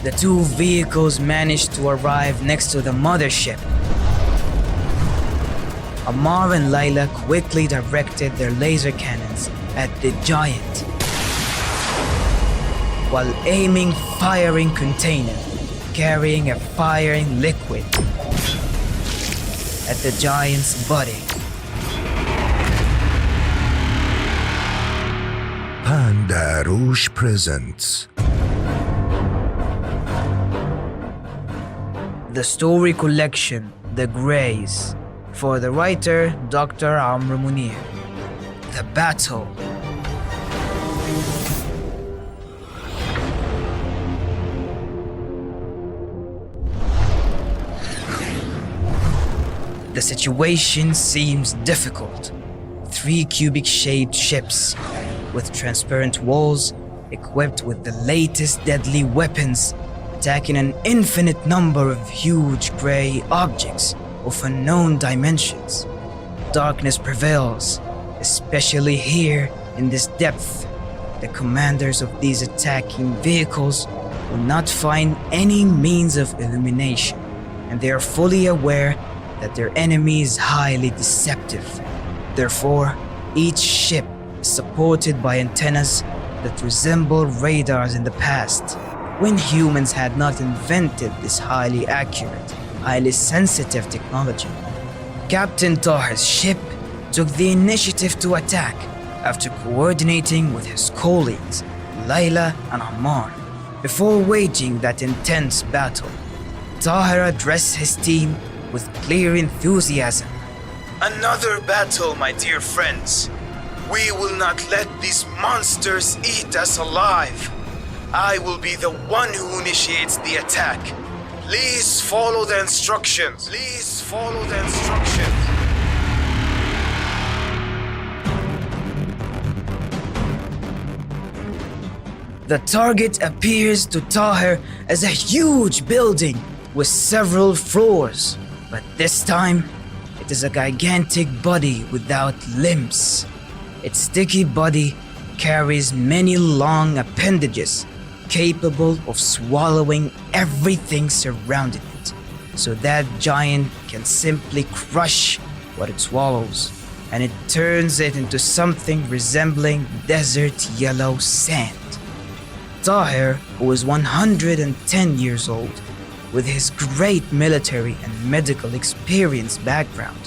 The two vehicles managed to arrive next to the mothership. Amr and Layla quickly directed their laser cannons at the giant, while aiming firing container carrying a firing liquid at the giant's body. Pandarosh presents The story collection, The Greys, for the writer Dr. Amr Mounir. The Battle. The situation seems difficult. 3 cubic-shaped ships with transparent walls, equipped with the latest deadly weapons, attacking an infinite number of huge grey objects of unknown dimensions. Darkness prevails, especially here in this depth. The commanders of these attacking vehicles will not find any means of illumination, and they are fully aware that their enemy is highly deceptive. Therefore, each ship is supported by antennas that resemble radars in the past, when humans had not invented this highly accurate, highly sensitive technology. Captain Tahir's ship took the initiative to attack after coordinating with his colleagues, Layla and Amr. Before waging that intense battle, Tahir addressed his team with clear enthusiasm. Another battle, my dear friends. We will not let these monsters eat us alive. I will be the one who initiates the attack. Please follow the instructions. Please follow the instructions. The target appears to Tahir as a huge building with several floors, but this time it is a gigantic body without limbs. Its sticky body carries many long appendages capable of swallowing everything surrounding it, so that giant can simply crush what it swallows, and it turns it into something resembling desert yellow sand. Tahir, who is 110 years old, with his great military and medical experience background,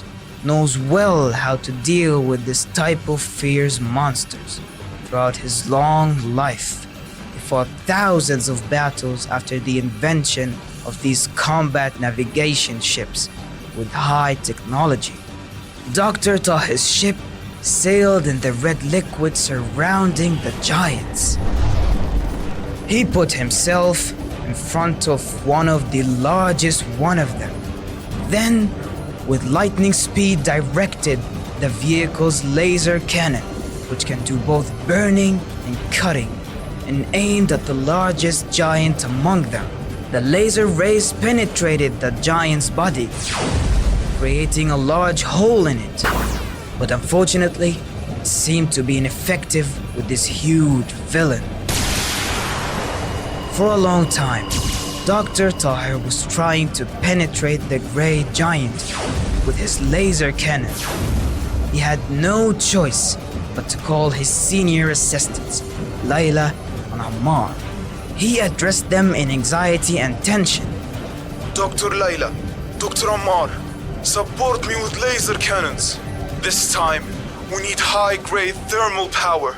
knows well how to deal with this type of fierce monsters. Throughout his long life, he fought thousands of battles after the invention of these combat navigation ships with high technology. Dr. Tahir's ship sailed in the red liquid surrounding the giants. He put himself in front of one of the largest one of them. Then, with lightning speed, directed the vehicle's laser cannon, which can do both burning and cutting, and aimed at the largest giant among them. The laser rays penetrated the giant's body, creating a large hole in it. But unfortunately, it seemed to be ineffective with this huge villain. For a long time, Dr. Tahir was trying to penetrate the grey giant with his laser cannon. He had no choice but to call his senior assistants, Layla and Amr. He addressed them in anxiety and tension. Dr. Layla, Dr. Amr, support me with laser cannons. This time, we need high-grade thermal power.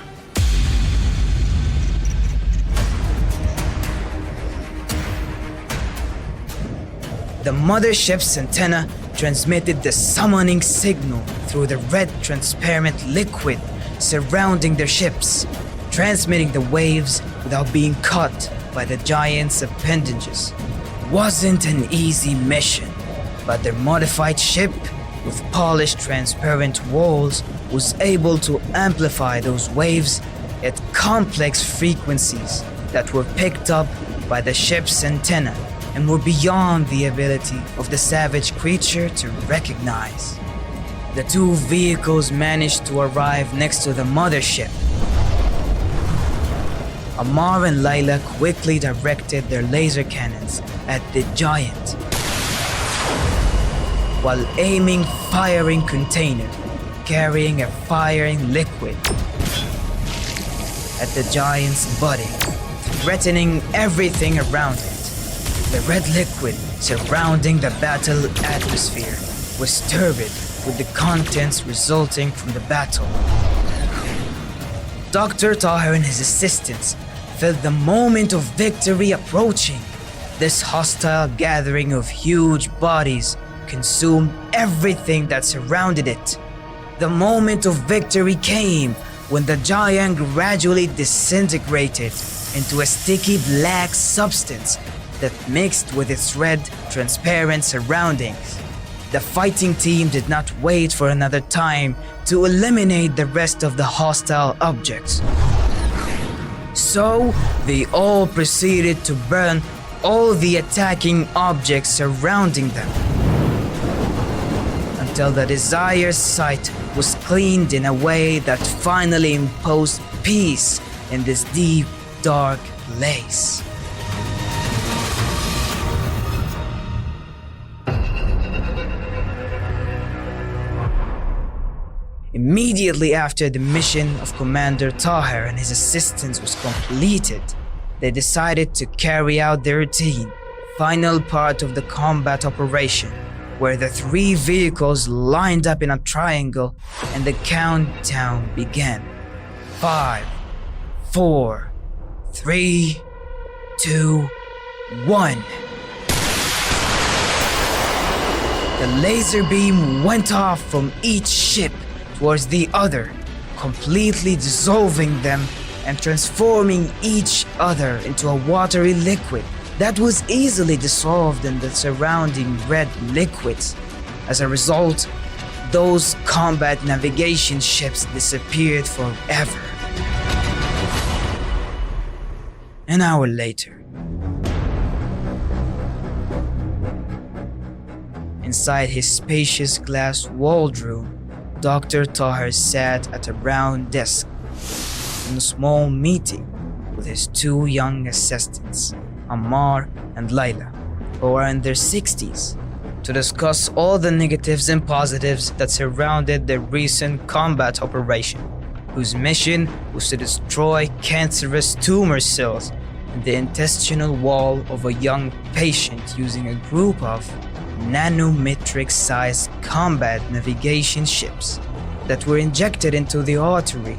The mothership's antenna transmitted the summoning signal through the red transparent liquid surrounding their ships, transmitting the waves without being caught by the giant's appendages. Wasn't an easy mission, but their modified ship with polished transparent walls was able to amplify those waves at complex frequencies that were picked up by the ship's antenna and were beyond the ability of the savage creature to recognize. The two vehicles managed to arrive next to the mothership. Amr and Layla quickly directed their laser cannons at the giant, while aiming firing container carrying a firing liquid at the giant's body, threatening everything around it. The red liquid surrounding the battle atmosphere was turbid with the contents resulting from the battle. Dr. Tahir and his assistants felt the moment of victory approaching. This hostile gathering of huge bodies consumed everything that surrounded it. The moment of victory came when the giant gradually disintegrated into a sticky black substance that mixed with its red, transparent surroundings. The fighting team did not wait for another time to eliminate the rest of the hostile objects. So, they all proceeded to burn all the attacking objects surrounding them, until the desired sight was cleaned in a way that finally imposed peace in this deep, dark place. Immediately after the mission of Commander Tahir and his assistants was completed, they decided to carry out their routine, final part of the combat operation, where the 3 vehicles lined up in a triangle and the countdown began. 5, 4, 3, 2, 1. The laser beam went off from each ship towards the other, completely dissolving them and transforming each other into a watery liquid that was easily dissolved in the surrounding red liquids. As a result, those combat navigation ships disappeared forever. An hour later, inside his spacious glass-walled room, Dr. Tahir sat at a round desk in a small meeting with his 2 young assistants, Amr and Layla, who are in their 60s, to discuss all the negatives and positives that surrounded the recent combat operation, whose mission was to destroy cancerous tumor cells in the intestinal wall of a young patient using a group of nanometric-sized combat navigation ships that were injected into the artery,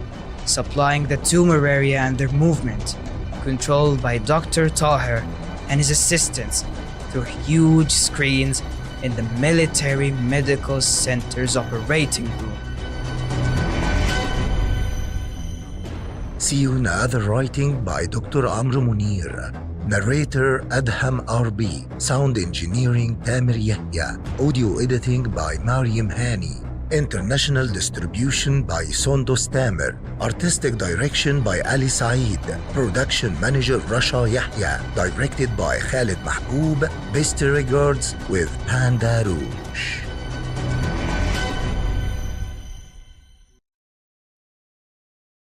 supplying the tumor area and their movement, controlled by Dr. Tahir and his assistants through huge screens in the Military Medical Center's operating room. See you in other writing by Dr. Amr Mounir. Narrator Adham RB. Sound engineering Tamir Yahya. Audio editing by Mariam Hani. International distribution by Sondos Tamer. Artistic direction by Ali Saeed. Production manager Rasha Yahya. Directed by Khaled Mahgoub. Best regards with Pandarosh.